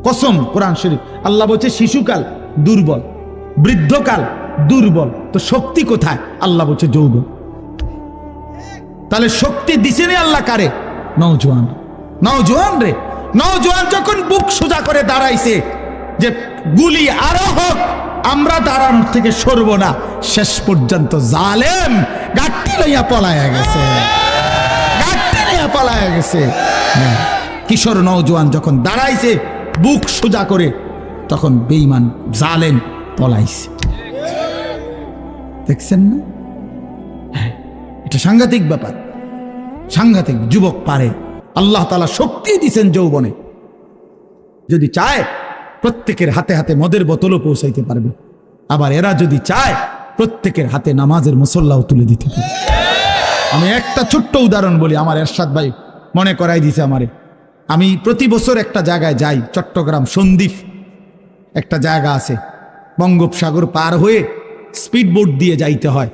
কসম, কোরআন শরীফ আল্লাহ বলছে শিশুকাল দুর্বল, বৃদ্ধকাল দুর্বল, তো শক্তি কোথায়? আল্লাহ বলছে যৌবন। তাহলে শক্তি দিছেনি আল্লাহ কারে? নওজোয়ান, নওজোয়ান রে। নওজোয়ান যখন বুক সোজা করে দাঁড়াইছে যে গুলি আরো হোক, আমরা দাঁড়ানোর থেকে সরব না, শেষ পর্যন্ত জালেম গাট্টি লইয়া পলায়া গেছে, গাট্টি লইয়া পলায়া গেছে। কিশোর নওজোয়ান যখন দাঁড়াইছে বুক সোজা করে, তখন বেঈমান জালেম পলাইছে। দেখছেন না? এটা সাংঘাতিক ব্যাপার, সাংঘাতিক। যুবক পারে, আল্লাহ তাআলা শক্তি দিয়েছেন যৌবনে। যদি চায় প্রত্যেকের হাতে হাতে মদের বোতলও পৌঁছাইতে পারবে, আবার এরা যদি চায় প্রত্যেকের হাতে নামাজের মুসল্লাও তুলে দিতে পারবে। আমি একটা ছোট্ট উদাহরণ বলি, আমার এরশাদ ভাই মনে করাই দিছে আমারে। আমি প্রতি বছর একটা জায়গায় যাই, চট্টগ্রাম সন্দ্বীপ একটা জায়গা আছে, বঙ্গোপসাগর পার হয়ে স্পিড বোট দিয়ে যাইতে হয়।